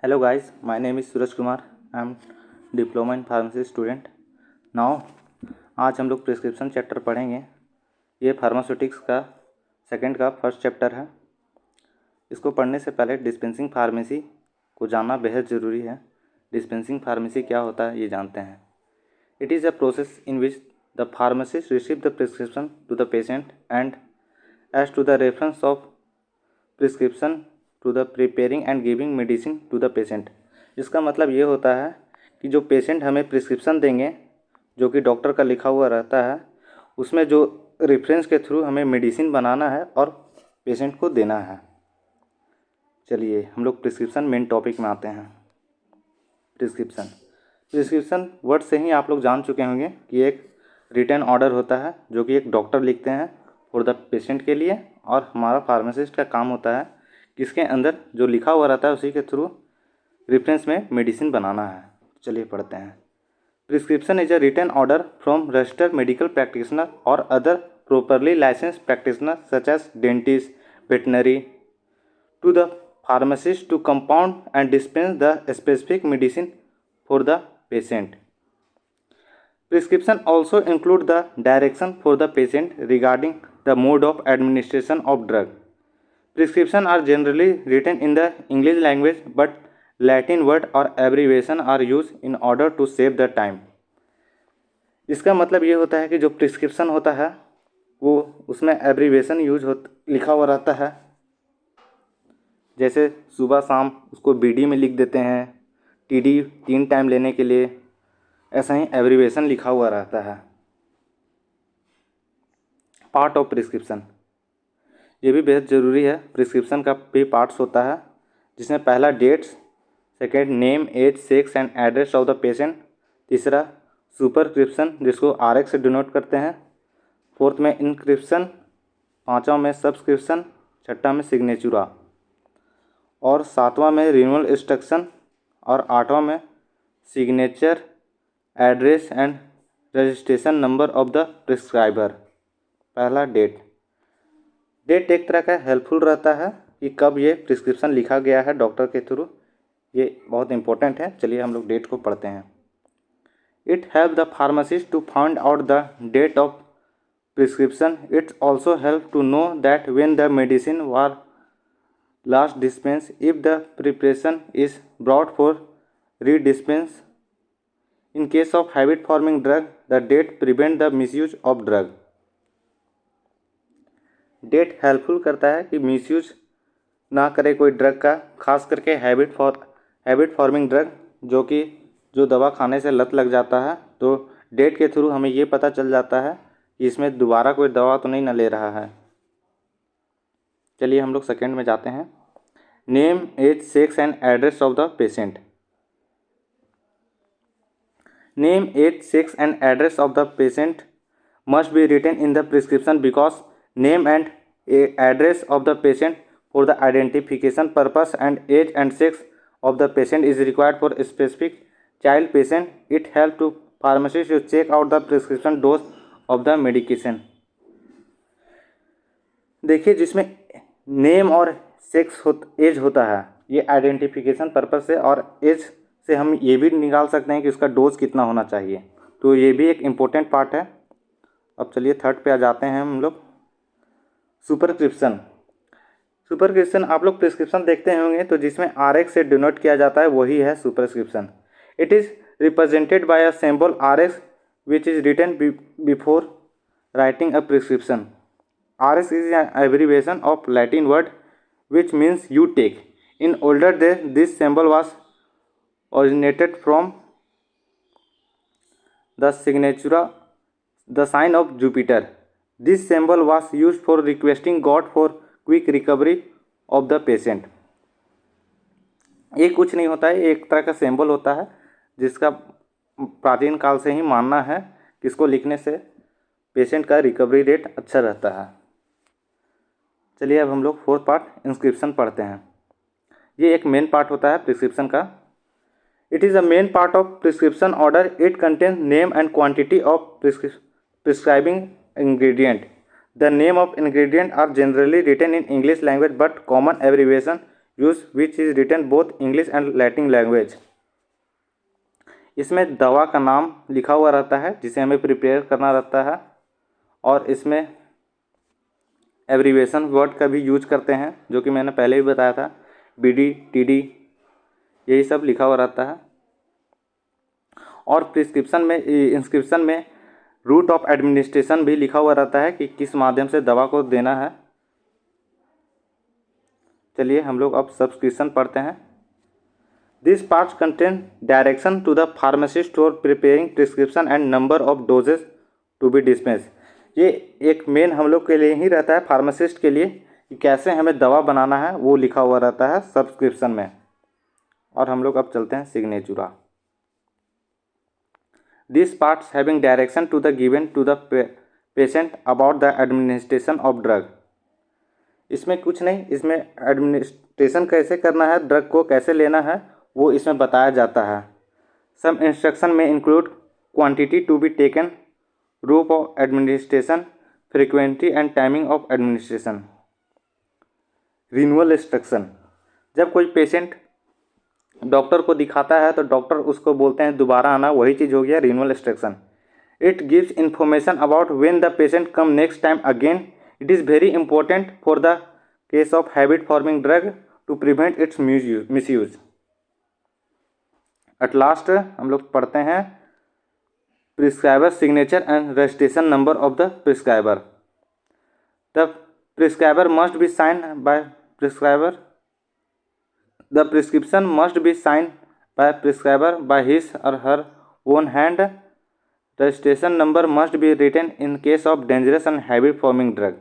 Hello guys, my name is Suraj Kumar. I am diploma in pharmacy student. Now आज हम लोग prescription chapter पढ़ेंगे. ये फार्मास्यूटिक्स का सेकंड का फर्स्ट चैप्टर है. इसको पढ़ने से पहले डिस्पेंसिंग फार्मेसी को जानना बेहद ज़रूरी है. डिस्पेंसिंग फार्मेसी क्या होता है ये जानते हैं. It is a process in which the pharmacist receive the prescription to the patient and as to the reference of prescription to the preparing and giving medicine to the patient. इसका मतलब ये होता है कि जो पेशेंट हमें prescription देंगे जो कि डॉक्टर का लिखा हुआ रहता है, उसमें जो रेफरेंस के थ्रू हमें मेडिसिन बनाना है और पेशेंट को देना है. चलिए हम लोग प्रिस्क्रिप्शन मेन टॉपिक में आते हैं. प्रिस्क्रिप्शन वर्ड से ही आप लोग जान चुके होंगे कि एक रिटन ऑर्डर होता है जो कि एक डॉक्टर लिखते हैं फॉर द पेशेंट के लिए, और हमारा फार्मासिस्ट का काम होता है किसके अंदर जो लिखा हुआ रहता है उसी के थ्रू रेफरेंस में मेडिसिन बनाना है. चलिए पढ़ते हैं. Prescription is a written order from registered medical practitioner और other properly license practitioner such as dentist, veterinary to the pharmacist to compound and dispense the specific medicine for the patient. Prescription also include the direction for the patient regarding the mode of administration of drug. Prescription are generally written in the English language, but Latin word or abbreviation are used in order to save the time. इसका मतलब ये होता है कि जो prescription होता है वो उसमें एब्रीवेशन लिखा हुआ रहता है. जैसे सुबह शाम उसको बीडी में लिख देते हैं, टीडी 3 टाइम लेने के लिए, ऐसा ही एब्रीवेशन लिखा हुआ रहता है. पार्ट ऑफ प्रिस्क्रिप्शन, ये भी बेहद ज़रूरी है. प्रिस्क्रिप्शन का भी पार्ट्स होता है जिसमें पहला dates, second name, age, sex and address of the patient, तीसरा सुपरस्क्रिप्शन जिसको RX से डिनोट करते हैं, फोर्थ में इनस्क्रिप्शन, पाँचवा में सब्सक्रिप्शन, छठा में सिग्नेचुरा, और सातवां में रिन्यूअल इंस्ट्रक्शन, और आठवां में signature, address and registration number of the prescriber. पहला डेट एक तरह का हेल्पफुल रहता है कि कब ये प्रिस्क्रिप्शन लिखा गया है डॉक्टर के थ्रू. ये बहुत इंपॉर्टेंट है. चलिए हम लोग डेट को पढ़ते हैं. It help the pharmacist to find out the date of prescription. It's also help to know that when the medicine were last dispense if the preparation is brought for redispense. In case of habit forming drug, the date prevent the misuse of drug. Date helpful करता है कि misuse ना करे कोई drug का, खास करके habit forming drug जो दवा खाने से लत लग जाता है. तो डेट के थ्रू हमें ये पता चल जाता है कि इसमें दोबारा कोई दवा तो नहीं ना ले रहा है. चलिए हम लोग सेकेंड में जाते हैं. Name, age, sex and address of the patient. Name, age, sex and address of the patient must be written in the prescription because name and address of the patient for the identification purpose and age and sex of the patient is required for a specific child patient. It helps to pharmacist to check out the prescription dose of the medication. देखिए जिसमें name और as होता है ये identification purpose से, और as से हम ये भी निकाल सकते हैं कि उसका डोज कितना होना चाहिए. तो ये भी एक इम्पोर्टेंट पार्ट है. अब चलिए थर्ड पे आ जाते हैं हम लोग. सुपरस्क्रिप्शन आप लोग प्रिस्क्रिप्शन देखते होंगे तो जिसमें RX से डिनोट किया जाता है वही है superscription. It is represented by a symbol RX which is written before writing a prescription. RX is an abbreviation of Latin word which means you take. In older days this symbol was originated from the signature, the sign of Jupiter. This symbol was used for requesting God for quick recovery of the patient. ये कुछ नहीं होता है, एक तरह का symbol होता है जिसका प्राचीन काल से ही मानना है कि इसको लिखने से पेशेंट का रिकवरी रेट अच्छा रहता है. चलिए अब हम लोग फोर्थ पार्ट इंस्क्रिप्शन पढ़ते हैं. ये एक मेन पार्ट होता है प्रिस्क्रिप्शन का. It is a main part of prescription order. It contains name and quantity of prescribing ingredient. The name of ingredient are generally written in English language, but common abbreviation use which is written both English and Latin language. इसमें दवा का नाम लिखा हुआ रहता है जिसे हमें प्रिपेयर करना रहता है, और इसमें एब्रीवेशन वर्ड का भी यूज करते हैं जो कि मैंने पहले भी बताया था, BD TD यही सब लिखा हुआ रहता है। और प्रिस्क्रिप्शन में इंस्क्रिप्शन में रूट ऑफ एडमिनिस्ट्रेशन भी लिखा हुआ रहता है कि किस माध्यम से दवा को देना है। चलिए हम लोग अब सब्सक्रिप्शन पढ़ते हैं। This parts contain direction to the pharmacist for preparing prescription and number of doses to be dispense. ये एक मेन हम लोग के लिए ही रहता है, फार्मासिस्ट के लिए, कि कैसे हमें दवा बनाना है वो लिखा हुआ रहता है सब्सक्रिप्शन में। और हम लोग अब चलते हैं signatura. This parts having direction to the given to the patient about the administration of drug. इसमें कुछ नहीं, इसमें एडमिनिस्ट्रेशन कैसे करना है, ड्रग को कैसे लेना है वो इसमें बताया जाता है। सम इंस्ट्रक्शन में include quantity to be taken, route of administration, frequency and timing of administration. Renewal instruction, जब कोई पेशेंट डॉक्टर को दिखाता है तो डॉक्टर उसको बोलते हैं दोबारा आना, वही चीज़ हो गया renewal instruction. It gives information about when the patient come next time again. It is very important for the case of habit forming drug to prevent its misuse. At last हम लोग पढ़ते हैं prescriber signature and registration number of the prescriber. The prescriber must be sign by prescriber. The prescription must be signed by prescriber by his or her own hand. Registration number must be written in case of dangerous and habit forming drug.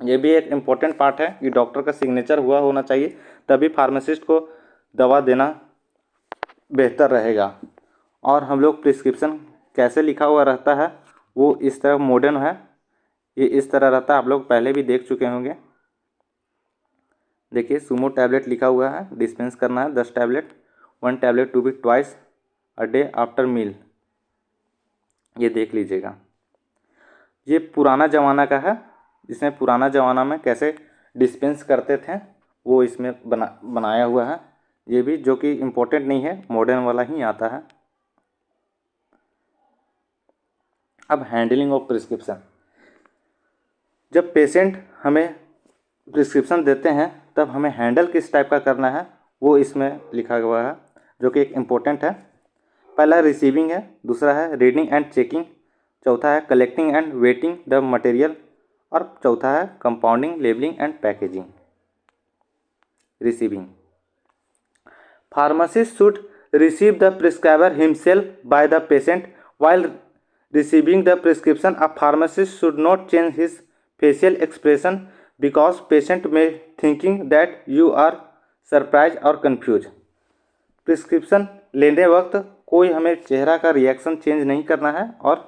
ये भी एक important part है कि doctor का signature हुआ होना चाहिए, तभी फार्मासिस्ट को दवा देना बेहतर रहेगा। और हम लोग प्रिस्क्रिप्शन कैसे लिखा हुआ रहता है वो इस तरह मॉडर्न है, ये इस तरह रहता है, आप लोग पहले भी देख चुके होंगे। देखिए सुमो टैबलेट लिखा हुआ है, डिस्पेंस करना है 10 tablet, 1 tablet to be twice a day after meal, ये देख लीजिएगा। ये पुराना ज़माना का है, इसमें पुराना ज़माना में कैसे डिस्पेंस करते थे वो इसमें बनाया हुआ है, ये भी जो कि इम्पोर्टेंट नहीं है, मॉडर्न वाला ही आता है। अब हैंडलिंग ऑफ प्रिस्क्रिप्शन, जब पेशेंट हमें प्रिस्क्रिप्शन देते हैं तब हमें हैंडल किस टाइप का करना है वो इसमें लिखा हुआ है, जो कि एक इम्पोर्टेंट है। पहला रिसीविंग है, दूसरा है रीडिंग एंड चेकिंग, चौथा है collecting and waiting the material, और चौथा है compounding, labelling and packaging. Receiving, pharmacist should receive the prescriber himself by the patient while receiving the prescription. A pharmacist should not change his facial expression because patient may thinking that you are surprised or confused। Prescription लेने वक्त कोई हमें चेहरा का reaction change नहीं करना है और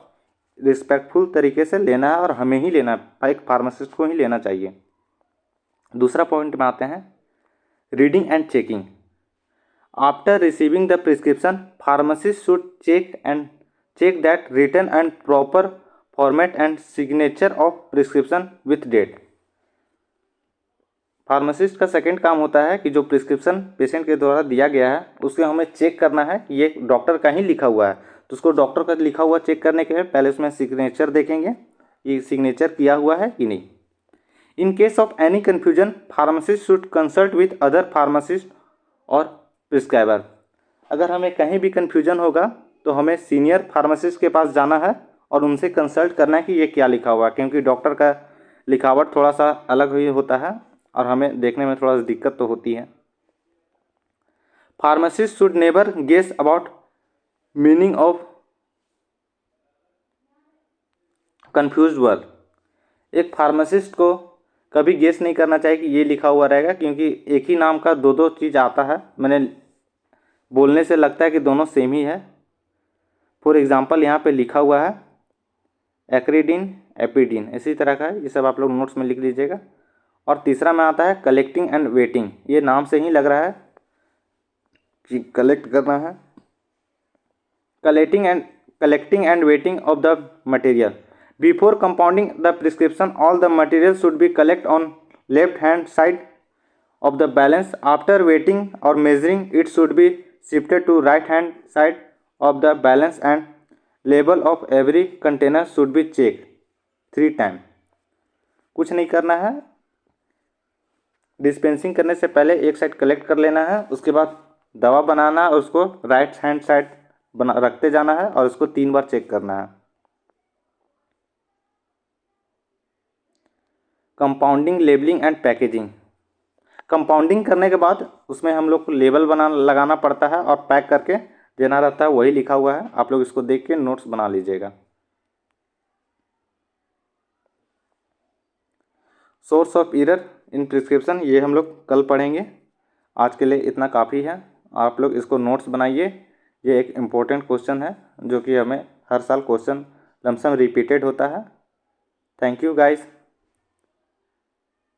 रिस्पेक्टफुल तरीके से लेना है, और हमें ही लेना है, एक फार्मासिस्ट को ही लेना चाहिए। दूसरा पॉइंट में आते हैं reading and checking. After receiving the prescription pharmacist should check that written and proper format and signature of prescription with date. Pharmacist का सेकंड काम होता है कि जो प्रिस्क्रिप्शन पेशेंट के द्वारा दिया गया है उसको हमें चेक करना है कि ये डॉक्टर का ही लिखा हुआ है, तो उसको डॉक्टर का लिखा हुआ चेक करने के पहले उसमें सिग्नेचर देखेंगे, ये सिग्नेचर किया हुआ है कि नहीं। In case of any confusion pharmacist should consult with other pharmacist और प्रिस्क्राइबर। अगर हमें कहीं भी कन्फ्यूजन होगा तो हमें सीनियर फार्मासिस्ट के पास जाना है और उनसे कंसल्ट करना है कि ये क्या लिखा हुआ है, क्योंकि डॉक्टर का लिखावट थोड़ा सा अलग ही होता है और हमें देखने में थोड़ा सा दिक्कत तो होती है। Pharmacist should never guess about meaning of confused word. एक फार्मासिस्ट को कभी गेस नहीं करना चाहिए कि ये लिखा हुआ रहेगा, क्योंकि एक ही नाम का दो चीज़ आता है, मैंने बोलने से लगता है कि दोनों सेम ही है। फॉर एग्जांपल यहाँ पे लिखा हुआ है एक्रीडिन, एपिडिन, इसी तरह का है, ये सब आप लोग नोट्स में लिख लीजिएगा। और तीसरा में आता है कलेक्टिंग एंड वेटिंग, ये नाम से ही लग रहा है कि कलेक्ट करना है। Collecting and waiting of the material before compounding the prescription, all the material should be collect on left hand side of the balance. After weighting or measuring, it should be shifted to right hand side of the balance and label of every container should be checked 3 times. कुछ नहीं करना है, dispensing करने से पहले एक side collect कर लेना है, उसके बाद दवा बनाना और उसको राइट हैंड साइड बना रखते जाना है और उसको 3 बार चेक करना है. Compounding, labelling and packaging. Compounding करने के बाद उसमें हम लोग को लेबल लगाना पड़ता है और पैक करके देना रहता है. वही लिखा हुआ है, आप लोग इसको देख के नोट्स बना लीजिएगा. Source of error in prescription ये हम लोग कल पढ़ेंगे. आज के लिए इतना काफ़ी है. आप लोग इसको नोट्स बनाइए. ये एक इम्पोर्टेंट क्वेश्चन है जो कि हमें हर साल क्वेश्चन लमसम रिपीटेड होता है. Thank you guys.